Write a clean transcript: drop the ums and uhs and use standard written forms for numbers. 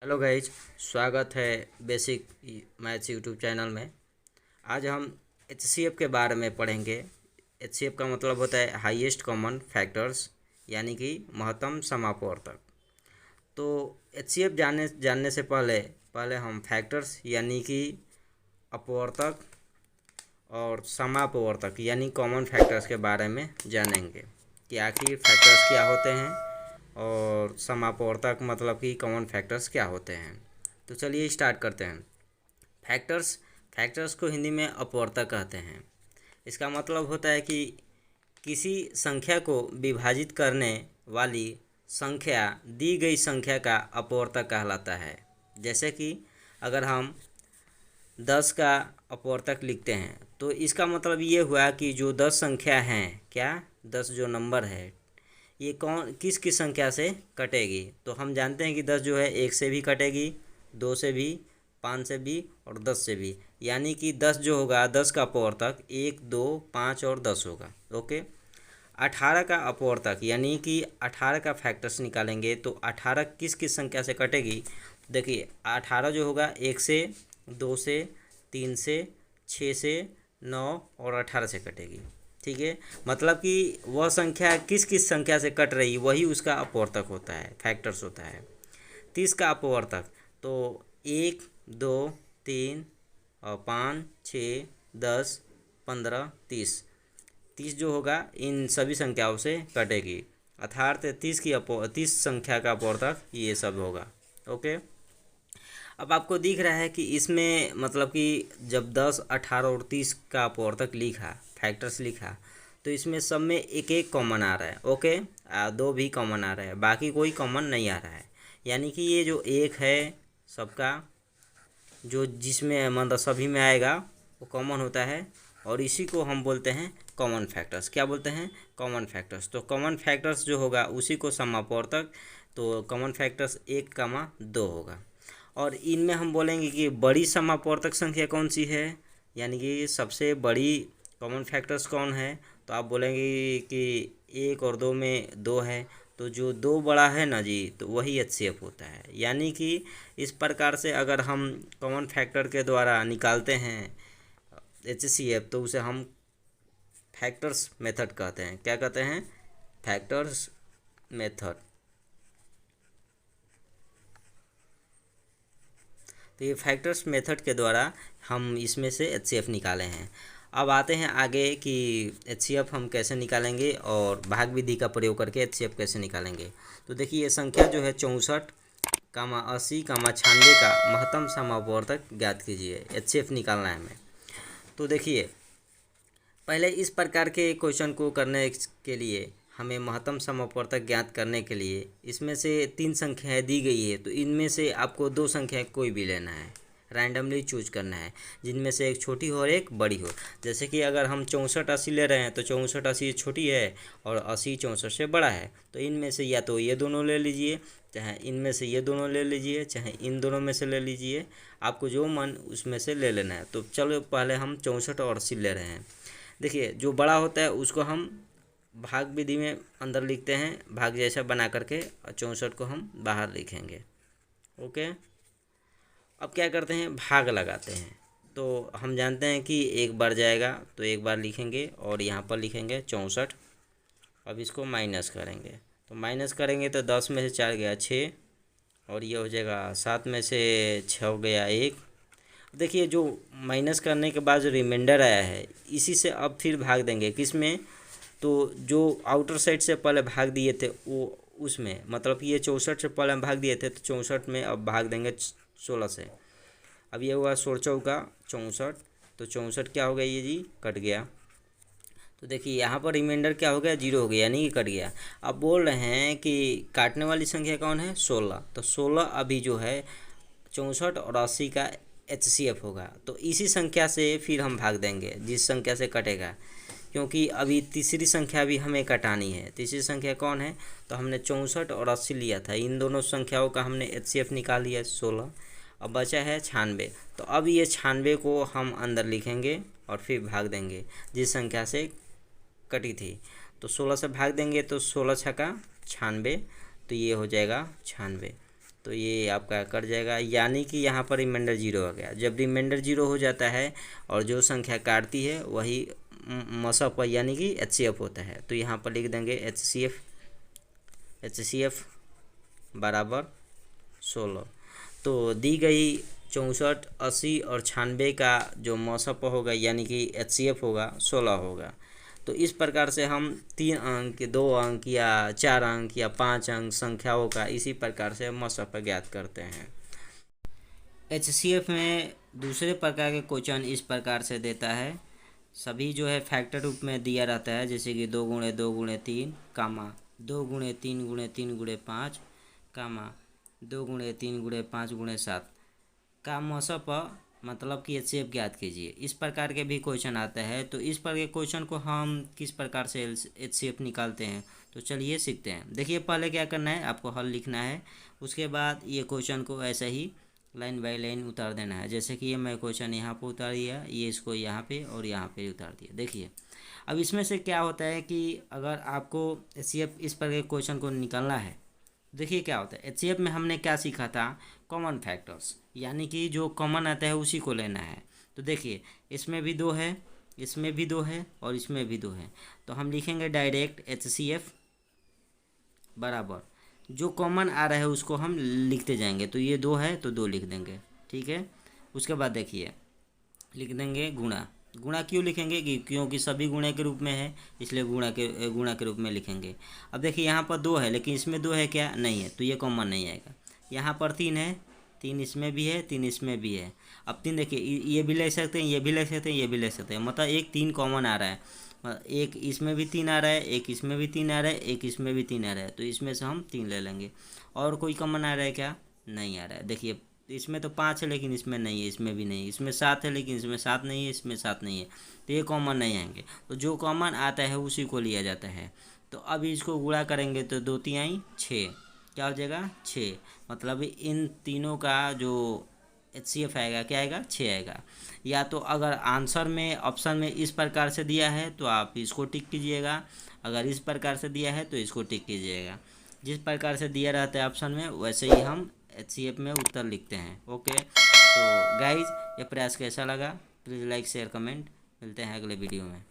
Hello guys, स्वागत है basic maths YouTube channel में। आज हम एचसीएफ के बारे में पढ़ेंगे। एचसीएफ का मतलब होता है हाईएस्ट कॉमन फैक्टर्स, यानी कि महत्तम समापवर्तक। तो एचसीएफ जानने से पहले पहले हम फैक्टर्स यानी कि अपवर्तक और समापवर्तक यानी कॉमन फैक्टर्स के बारे में जानेंगे कि आखिर फैक्टर्स क्या होते हैं और समापवर्तक मतलब कि कॉमन फैक्टर्स क्या होते हैं। तो चलिए स्टार्ट करते हैं। फैक्टर्स फैक्टर्स को हिंदी में अपवर्तक कहते हैं। इसका मतलब होता है कि किसी संख्या को विभाजित करने वाली संख्या दी गई संख्या का अपवर्तक कहलाता है। जैसे कि अगर हम 10 का अपवर्तक लिखते हैं तो इसका मतलब ये हुआ कि जो 10 संख्या हैं, क्या 10 जो नंबर है, ये कौन किस संख्या से कटेगी। तो हम जानते हैं कि 10 जो है 1 से भी कटेगी, 2 से भी, 5 से भी और 10 से भी। यानी कि 10 जो होगा, 10 का अपवर्तक 1, 2, 5 और 10 होगा। ओके। 18 का अपवर्तक यानी कि 18 का फैक्टर्स निकालेंगे तो 18 किस संख्या से कटेगी। देखिए 18 जो होगा 1 से, 2 से, 3 से, 6 से, 9 और 18 से कटेगी। ठीक है, मतलब कि वह संख्या किस संख्या से कट रही वही उसका अपवर्तक होता है, फैक्टर्स होता है। 30 का अपवर्तक तो 1, 2, 3 और 5, 6, 10, 15, 30। 30 जो होगा इन सभी संख्याओं से कटेगी, अर्थात 30 संख्या का अपवर्तक ये सब होगा। ओके। अब आपको दिख रहा है कि इसमें मतलब कि जब 10, 18 और 30 का अपवर्तक लिखा, फैक्टर्स लिखा, तो इसमें सब में एक एक कॉमन आ रहा है। ओके, दो भी कॉमन आ रहा है, बाकी कोई कॉमन नहीं आ रहा है। यानी कि ये जो एक है सबका, जो जिसमें मतलब सभी में आएगा वो कॉमन होता है, और इसी को हम बोलते हैं कॉमन फैक्टर्स। क्या बोलते हैं? Common factors. तो कॉमन फैक्टर्स जो होगा उसी को समापवर्तक, तो कॉमन फैक्टर्स 1, 2 होगा। और इनमें हम बोलेंगे कि बड़ी समापवर्तक संख्या कौन सी है, यानी कि सबसे बड़ी कॉमन फैक्टर्स कौन है। तो आप बोलेंगे कि 1 और 2 में 2 है, तो जो 2 बड़ा है ना जी, तो वही एचसीएफ होता है। यानी कि इस प्रकार से अगर हम कॉमन फैक्टर के द्वारा निकालते हैं एचसीएफ तो उसे हम फैक्टर्स मेथड कहते हैं। क्या कहते हैं? Factors method. तो ये फैक्टर्स मेथड के द्वारा हम इसमें से एचसीएफ निकाले हैं। अब आते हैं आगे कि एचसीएफ हम कैसे निकालेंगे और भाग विधि का प्रयोग करके एचसीएफ कैसे निकालेंगे। तो देखिए ये संख्या जो है 64, 80, 96 का महत्तम समापवर्तक ज्ञात कीजिए। एचसीएफ निकालना है हमें। तो देखिए पहले इस प्रकार के क्वेश्चन को करने के लिए हमें महत्तम समापवर्तक ज्ञात करने के लिए इसमें से 3 संख्याएं दी गई है, तो इनमें से आपको 2 संख्या कोई भी लेना है, रैंडमली चूज करना है, जिनमें से एक छोटी हो और एक बड़ी हो। जैसे कि अगर हम 64, 80 ले रहे हैं तो 64, 80 छोटी है और 80 64 से बड़ा है। तो इनमें से या तो ये दोनों ले लीजिए, चाहे इनमें से ये दोनों ले लीजिए, चाहे इन दोनों में से ले लीजिए, आपको जो मन उसमें से ले लेना है। तो चलो पहले हम 64 और 80 ले रहे हैं। देखिए जो बड़ा होता है उसको हम भाग विधि में अंदर लिखते हैं, भाग जैसा बना करके, और 64 को हम बाहर लिखेंगे। ओके। अब क्या करते हैं, भाग लगाते हैं। तो हम जानते हैं कि एक बार जाएगा तो एक बार लिखेंगे और यहाँ पर लिखेंगे 64। अब इसको माइनस करेंगे, तो माइनस करेंगे तो 10 में से 4 गया 6, और ये हो जाएगा 7 में से 6 गया 1। देखिए जो माइनस करने के बाद जो रिमाइंडर आया है इसी से अब फिर भाग देंगे किस में, तो जो आउटर साइड से पहले भाग दिए थे वो उसमें, मतलब ये 64 से पहले हम भाग दिए थे तो 64 में अब भाग देंगे 16 से। अब ये हुआ 16 चौका 64, तो 64 क्या हो गया, ये जी कट गया। तो देखिए यहाँ पर रिमाइंडर क्या हो गया, 0 हो गया, यानी कि कट गया। अब बोल रहे हैं कि काटने वाली संख्या कौन है, 16। तो 16 अभी जो है 64 और 80 का एचसीएफ होगा। तो इसी संख्या से फिर हम भाग देंगे जिस संख्या से कटेगा, क्योंकि अभी तीसरी संख्या भी हमें कटानी है। तीसरी संख्या कौन है, तो हमने 64 और 80 लिया था, इन दोनों संख्याओं का हमने एचसीएफ निकाल लिया 16। अब बचा है 96। तो अब ये 96 को हम अंदर लिखेंगे और फिर भाग देंगे जिस संख्या से कटी थी। तो 16 से भाग देंगे तो 16 छक्का 96, तो ये हो जाएगा 96। तो ये आपका कट जाएगा, यानी कि यहाँ पर रिमाइंडर जीरो हो गया। जब रिमाइंडर जीरो हो जाता है और जो संख्या काटती है वही मसअप यानी कि HCF होता है। तो यहाँ पर लिख देंगे HCF बराबर 16। तो दी गई 64, 80 और 96 का जो मसअप होगा यानी कि HCF होगा 16 होगा। तो इस प्रकार से हम 3 अंक, 2 अंक या 4 अंक या 5 अंक संख्याओं का इसी प्रकार से मसअप ज्ञात करते हैं। HCF में दूसरे प्रकार के क्वेश्चन इस प्रकार से देता है, सभी जो है फैक्टर रूप में दिया रहता है, जैसे कि 2 गुणे 2 गुणे 3 कामा 2 गुणे 3 गुणे 3 गुणे 5 कामा 2 गुणे 3 गुणे 5 गुणे 7 का मसअप मतलब कि HCF ज्ञात कीजिए। इस प्रकार के भी क्वेश्चन आता है। तो इस प्रकार के क्वेश्चन को हम किस प्रकार से HCF निकालते हैं, तो चलिए सीखते हैं। देखिए, पहले क्या करना है, आपको हल लिखना है, उसके बाद ये क्वेश्चन को ऐसे ही लाइन बाय लाइन उतार देना है। जैसे कि ये मैं क्वेश्चन यहाँ पर उतार दिया, ये इसको यहाँ पे और यहाँ पे उतार दिया। देखिए, अब इसमें से क्या होता है कि अगर आपको HCF इस प्रकार के क्वेश्चन को निकालना है, देखिए क्या होता है। HCF में हमने क्या सीखा था, कॉमन फैक्टर्स, यानी कि जो कॉमन आता है उसी को लेना है। तो देखिए, इसमें भी 2 है, इसमें भी 2 है और इसमें भी 2 है। तो हम लिखेंगे डायरेक्ट HCF बराबर जो कॉमन आ रहा है उसको हम लिखते जाएंगे। तो ये 2 है तो 2 लिख देंगे, ठीक है। उसके बाद देखिए लिख देंगे गुणा। गुणा क्यों लिखेंगे कि क्योंकि सभी गुणे के रूप में है, इसलिए गुणा के रूप में लिखेंगे। अब देखिए यहाँ पर 2 है लेकिन इसमें 2 है क्या, नहीं है, तो ये कॉमन नहीं आएगा। यहाँ पर 3 है, 3 इसमें भी है, 3 इसमें भी है। अब 3 देखिए, ये भी ले सकते हैं, ये भी ले सकते हैं, ये भी ले सकते हैं, मतलब एक 3 कॉमन आ रहा है। एक इसमें भी 3 आ रहा है, एक इसमें भी 3 आ रहा है, एक इसमें भी 3 आ रहा है, तो इसमें से हम 3 ले लेंगे। और कोई कॉमन आ रहा है क्या, नहीं आ रहा है। देखिए, इसमें तो 5 है लेकिन इसमें नहीं है, इसमें भी नहीं है, इसमें 7 है लेकिन इसमें 7 नहीं है, इसमें 7 नहीं है, तो ये कॉमन नहीं आएंगे। तो जो कॉमन आता है उसी को लिया जाता है। तो अब इसको गुणा करेंगे तो 2 3 6, क्या हो जाएगा 6, मतलब इन तीनों का जो HCF आएगा क्या आएगा, 6 आएगा। या तो अगर आंसर में ऑप्शन में इस प्रकार से दिया है तो आप इसको टिक कीजिएगा, अगर इस प्रकार से दिया है तो इसको टिक कीजिएगा। जिस प्रकार से दिया रहता है ऑप्शन में वैसे ही हम HCF में उत्तर लिखते हैं। ओके, तो गाइज ये प्रयास कैसा लगा, प्लीज़ लाइक शेयर कमेंट। मिलते हैं अगले वीडियो में।